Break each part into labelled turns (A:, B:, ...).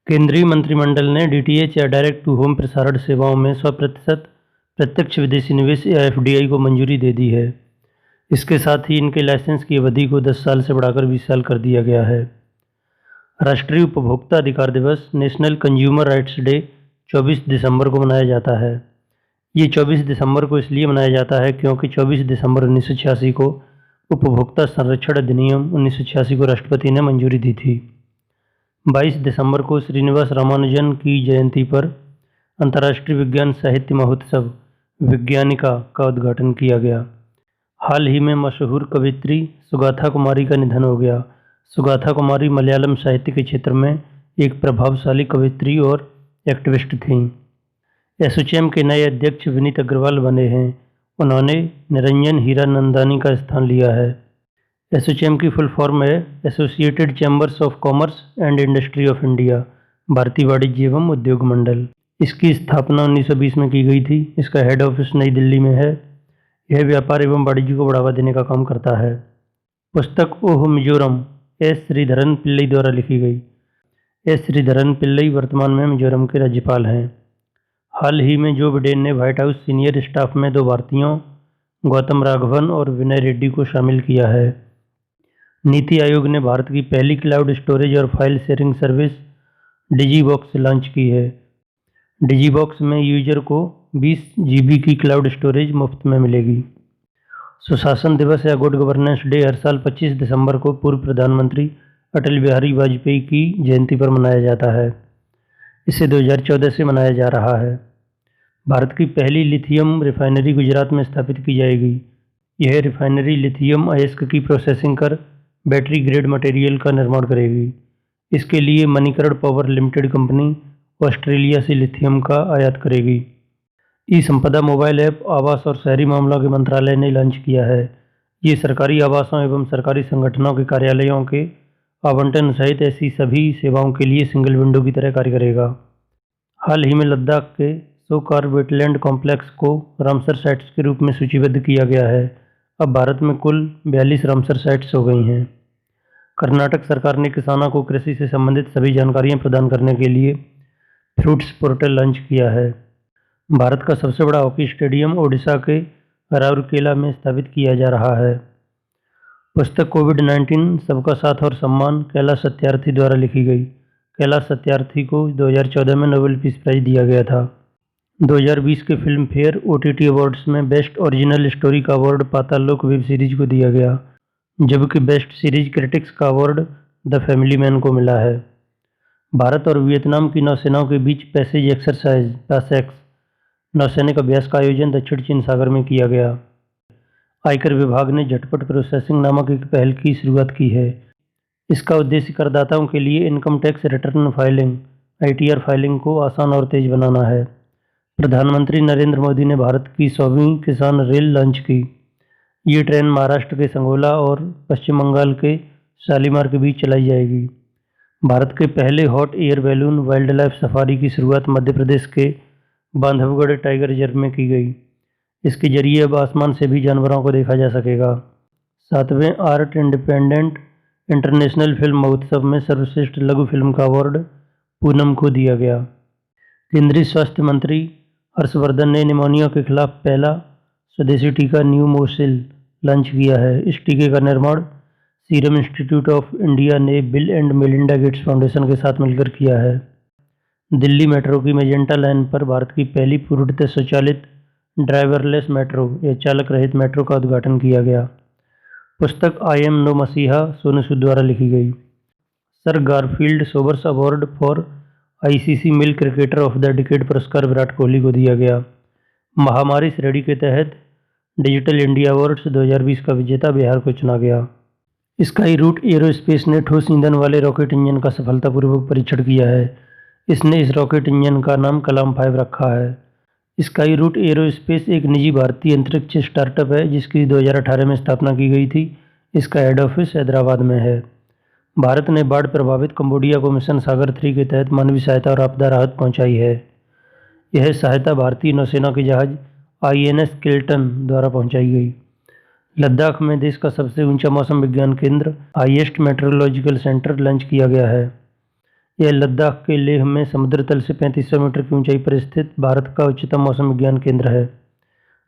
A: केंद्रीय मंत्रिमंडल ने डीटीएच या डायरेक्ट टू होम प्रसारण सेवाओं में 100% प्रत्यक्ष विदेशी निवेश या एफडीआई को मंजूरी दे दी है। इसके साथ ही इनके लाइसेंस की अवधि को 10 साल से बढ़ाकर 20 साल कर दिया गया है। राष्ट्रीय उपभोक्ता अधिकार दिवस नेशनल कंज्यूमर राइट्स डे 24 दिसंबर को मनाया जाता है। ये 24 दिसंबर को इसलिए मनाया जाता है क्योंकि 24 दिसंबर 1986 को उपभोक्ता संरक्षण अधिनियम 1986 को राष्ट्रपति ने मंजूरी दी थी। 22 दिसंबर को श्रीनिवास रामानुजन की जयंती पर अंतर्राष्ट्रीय विज्ञान साहित्य महोत्सव विज्ञानिका का उद्घाटन किया गया। हाल ही में मशहूर कवियत्री सुगाथा कुमारी का निधन हो गया। सुगाथा कुमारी मलयालम साहित्य के क्षेत्र में एक प्रभावशाली कवियत्री और एक्टिविस्ट थीं। एसोचैम के नए अध्यक्ष विनीत अग्रवाल बने हैं। उन्होंने निरंजन हीरानंदानी का स्थान लिया है। एसोचैम की फुल फॉर्म है associated chambers of commerce and industry of India, भारतीय वाणिज्य एवं उद्योग मंडल। इसकी स्थापना 1920 में की गई थी। इसका हेड ऑफिस नई दिल्ली में है। यह व्यापार एवं वाणिज्य को बढ़ावा देने का काम करता है। पुस्तक ओह मिजोरम एस श्रीधरन पिल्लई द्वारा लिखी गई। एस श्रीधरन पिल्लई वर्तमान में मिजोरम के राज्यपाल हैं। हाल ही में जो बिडेन ने व्हाइट हाउस सीनियर स्टाफ में 2 भारतीयों गौतम राघवन और विनय रेड्डी को शामिल किया है। नीति आयोग ने भारत की पहली क्लाउड स्टोरेज और file sharing service DigiBoxx launch की है। डिजीबॉक्स में यूजर को 20 GB की क्लाउड स्टोरेज मुफ्त में मिलेगी। सुशासन दिवस या गुड गवर्नेंस डे हर साल 25 दिसंबर को पूर्व प्रधानमंत्री अटल बिहारी वाजपेयी की जयंती पर मनाया जाता है। इसे 2014 से मनाया जा रहा है। भारत की पहली लिथियम रिफाइनरी गुजरात में स्थापित की जाएगी। यह रिफाइनरी लिथियम अयस्क की प्रोसेसिंग कर बैटरी ग्रेड मटेरियल का निर्माण करेगी। इसके लिए Manikaran power limited company Australia से लिथियम का आयात करेगी। ई संपदा मोबाइल ऐप आवास और शहरी मामलों के मंत्रालय ने लॉन्च किया है। ये सरकारी आवासों एवं सरकारी संगठनों के कार्यालयों के आवंटन सहित ऐसी सभी सेवाओं के लिए सिंगल विंडो की तरह कार्य करेगा। हाल ही में लद्दाख के सोकार वेटलैंड कॉम्प्लेक्स को रामसर साइट्स के रूप में सूचीबद्ध किया गया है। अब भारत में कुल 42 रामसर साइट्स हो गई हैं। कर्नाटक सरकार ने किसानों को कृषि से संबंधित सभी जानकारियां प्रदान करने के लिए फ्रूट्स पोर्टल लॉन्च किया है। भारत का सबसे बड़ा हॉकी स्टेडियम ओडिशा के राउरकेला में स्थापित किया जा रहा है। पुस्तक कोविड-19 सबका साथ और सम्मान कैलाश सत्यार्थी द्वारा लिखी गई। कैलाश सत्यार्थी को 2014 में नोबेल पीस प्राइज दिया गया था। 2020 के फिल्म फेयर OTT अवार्ड्स में बेस्ट ओरिजिनल स्टोरी का अवार्ड पाताल लोक वेब सीरीज को दिया गया, जबकि बेस्ट सीरीज क्रिटिक्स का अवार्ड द फैमिली मैन को मिला है। भारत और वियतनाम की नौसेनाओं के बीच पैसेज एक्सरसाइज पैसेक्स नौसैनिक अभ्यास का आयोजन दक्षिण चीन सागर में किया गया। आयकर विभाग ने झटपट प्रोसेसिंग नामक एक पहल की शुरुआत की है। इसका उद्देश्य करदाताओं के लिए income tax return filing ITR filing को आसान और तेज बनाना है। प्रधानमंत्री नरेंद्र मोदी ने भारत की 100वीं किसान रेल लॉन्च की। ये ट्रेन महाराष्ट्र के संगोला और पश्चिम बंगाल के शालीमार के बीच चलाई जाएगी। भारत के पहले hot air balloon wild life safari की शुरुआत मध्य प्रदेश के बांधवगढ़ टाइगर रिजर्व में की गई। इसके जरिए अब आसमान से भी जानवरों को देखा जा सकेगा। 7वें आर्ट इंडिपेंडेंट इंटरनेशनल फिल्म महोत्सव में सर्वश्रेष्ठ लघु फिल्म का अवार्ड पूनम को दिया गया। केंद्रीय स्वास्थ्य मंत्री हर्षवर्धन ने निमोनिया के खिलाफ पहला स्वदेशी टीका न्यूमोसिल लॉन्च किया है। इस टीके का निर्माण सीरम इंस्टीट्यूट ऑफ इंडिया ने bill and Melinda Gates foundation के साथ मिलकर किया है। दिल्ली मेट्रो की मेजेंटा लाइन पर भारत की पहली पूर्णतः स्वचालित ड्राइवरलेस मेट्रो या चालक रहित मेट्रो का उद्घाटन किया गया। पुस्तक आई एम नो मसीहा सोनू सूद द्वारा लिखी गई। Sir Garfield Sobers award for ICC male cricketer of the decade पुरस्कार विराट कोहली को दिया गया। महामारी श्रेणी के तहत डिजिटल इंडिया अवार्ड्स 2020 का विजेता बिहार को चुना गया। स्काई रूट एरोस्पेस ने ठोस ईंधन वाले रॉकेट इंजन का सफलतापूर्वक परीक्षण किया है। इसने इस रॉकेट इंजन का नाम कलाम 5 रखा है। स्काई रूट एरोस्पेस एक निजी भारतीय अंतरिक्ष स्टार्टअप है जिसकी 2018 में स्थापना की गई थी। इसका हेड ऑफिस हैदराबाद में है। भारत ने बाढ़ प्रभावित कंबोडिया को मिशन सागर 3 के तहत मानवीय सहायता और आपदा राहत पहुंचाई है। यह सहायता भारतीय नौसेना के जहाज INS किल्टन द्वारा पहुंचाई गई। लद्दाख में देश का सबसे ऊंचा मौसम विज्ञान केंद्र हाईएस्ट मेट्रोलॉजिकल सेंटर लॉन्च किया गया है। यह लद्दाख के लेह में समुद्र तल से 3500 मीटर की ऊंचाई पर स्थित भारत का उच्चतम मौसम विज्ञान केंद्र है।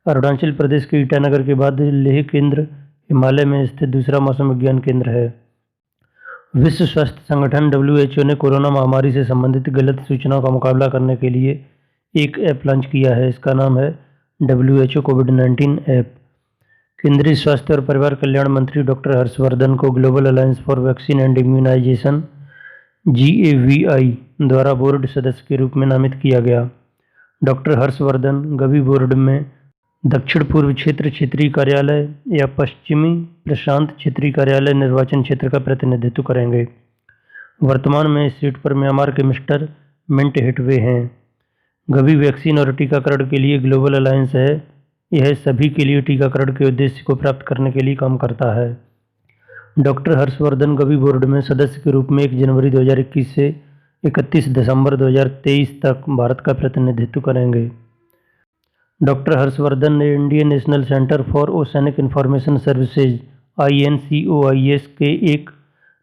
A: अरुणाचल प्रदेश के ईटानगर के बाद लेह केंद्र हिमालय में स्थित दूसरा मौसम विज्ञान केंद्र है। विश्व स्वास्थ्य संगठन WHO ने कोरोना महामारी से संबंधित गलत सूचनाओं का मुकाबला करने के लिए एक ऐप लॉन्च किया है। इसका नाम है WHO कोविड-19 ऐप। केंद्रीय स्वास्थ्य और परिवार कल्याण मंत्री डॉक्टर हर्षवर्धन को global alliance for vaccine and immunisation GAVI द्वारा बोर्ड सदस्य के रूप में नामित किया गया। डॉक्टर हर्षवर्धन गवी बोर्ड में दक्षिण पूर्व क्षेत्र क्षेत्रीय कार्यालय या पश्चिमी प्रशांत क्षेत्रीय कार्यालय निर्वाचन क्षेत्र का प्रतिनिधित्व करेंगे। वर्तमान में इस सीट पर म्यांमार के मिस्टर मिंट हिटवे हैं। गवी वैक्सीन और टीकाकरण के लिए ग्लोबल अलायंस है। यह सभी के लिए टीकाकरण के उद्देश्य को प्राप्त करने के लिए काम करता है। डॉक्टर हर्षवर्धन गवी बोर्ड में सदस्य के रूप में 1 जनवरी 2021 से 31 दिसंबर 2023 तक भारत का प्रतिनिधित्व करेंगे। डॉक्टर हर्षवर्धन ने Indian national centre for oceanic information services INCOIS के एक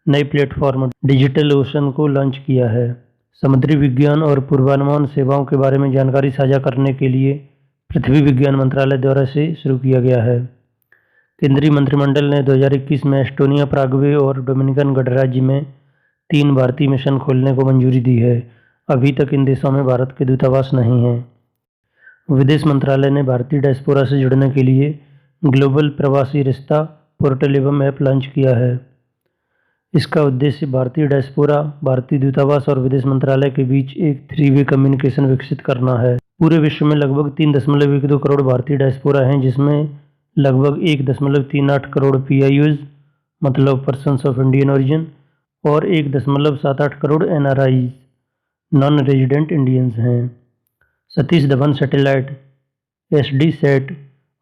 A: नए प्लेटफॉर्म डिजिटल ओशन को लॉन्च किया है। समुद्री विज्ञान और पूर्वानुमान सेवाओं के बारे में जानकारी साझा करने के लिए पृथ्वी विज्ञान मंत्रालय द्वारा से शुरू किया गया है। केंद्रीय मंत्रिमंडल ने 2021 में एस्टोनिया, पराग्वे और डोमिनिकन गणराज्य में 3 भारतीय मिशन खोलने को मंजूरी दी है। अभी तक इन देशों में भारत के दूतावास नहीं हैं। विदेश मंत्रालय ने भारतीय डायस्पोरा से जुड़ने के लिए ग्लोबल प्रवासी रिश्ता पोर्टल एवं ऐप लॉन्च किया है। इसका उद्देश्य भारतीय डायस्पोरा, भारतीय दूतावास और विदेश मंत्रालय के बीच एक 3-वे कम्युनिकेशन विकसित करना है। पूरे विश्व में लगभग 3.12 करोड़ भारतीय डायस्पोरा हैं, जिसमें लगभग 1.38 करोड़ PIOs मतलब पर्सन्स ऑफ इंडियन ओरिजिन और 1.78 crore NRIs non resident Indians हैं। सतीश धवन सैटेलाइट SDSat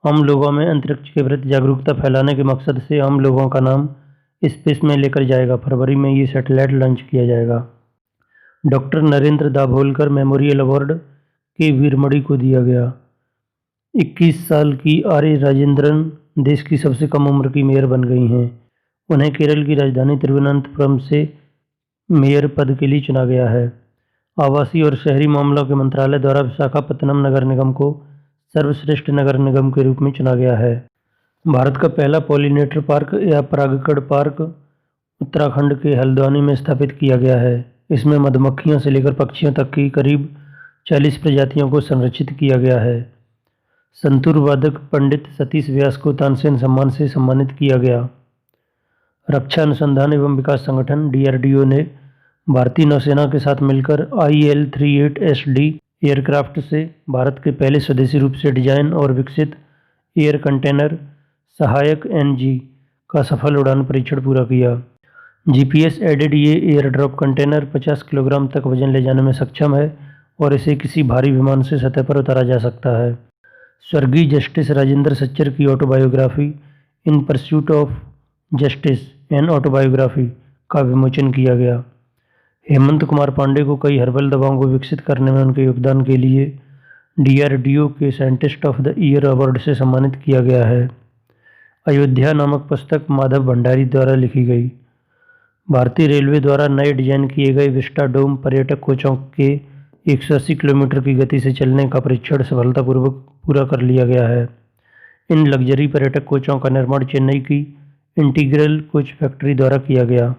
A: आम लोगों में अंतरिक्ष के प्रति जागरूकता फैलाने के मकसद से आम लोगों का नाम स्पेस में लेकर जाएगा। फरवरी में ये सैटेलाइट लॉन्च किया जाएगा। Doctor Narendra Dabholkar memorial award के वीरमणि को दिया गया। 21 साल की RA राजेंद्रन देश की सबसे कम उम्र की मेयर बन गई हैं। उन्हें केरल की राजधानी तिरुवनंतपुरम से मेयर पद के लिए चुना गया है। आवासीय और शहरी मामलों के मंत्रालय द्वारा विशाखापत्तनम नगर निगम को सर्वश्रेष्ठ नगर निगम के रूप में चुना गया है। भारत का पहला पॉलिनेटर पार्क या परागकण पार्क उत्तराखंड के हल्द्वानी में स्थापित किया गया है। इसमें मधुमक्खियों से लेकर पक्षियों तक की करीब 40 प्रजातियों को संरक्षित किया गया है। संतूर वादक पंडित सतीश व्यास को तानसेन सम्मान से सम्मानित किया गया। रक्षा अनुसंधान एवं विकास संगठन DRDO ने भारतीय नौसेना के साथ मिलकर IL-38SD एयरक्राफ्ट से भारत के पहले स्वदेशी रूप से डिजाइन और विकसित एयर कंटेनर सहायक NG का सफल उड़ान परीक्षण पूरा किया। GPS एडेड ये एयर ड्रॉप कंटेनर 50 किलोग्राम तक वजन ले जाने में सक्षम है और इसे किसी भारी विमान से सतह पर उतारा जा सकता है। स्वर्गीय जस्टिस राजेंद्र सच्चर की autobiography in pursuit of justice an autobiography का विमोचन किया गया। हेमंत कुमार पांडे को कई हर्बल दवाओं को विकसित करने में उनके योगदान के लिए DRDO के scientist of the year award से सम्मानित किया गया है। अयोध्या नामक पुस्तक माधव भंडारी द्वारा लिखी गई। भारतीय रेलवे द्वारा नए डिजाइन किए गए विस्टा डोम पर्यटक कोचों के 180 किलोमीटर की गति से चलने का परीक्षण सफलतापूर्वक पूरा कर लिया गया है। इन लग्जरी पर्यटक कोचों का निर्माण चेन्नई की इंटीग्रल कोच फैक्ट्री द्वारा किया गया।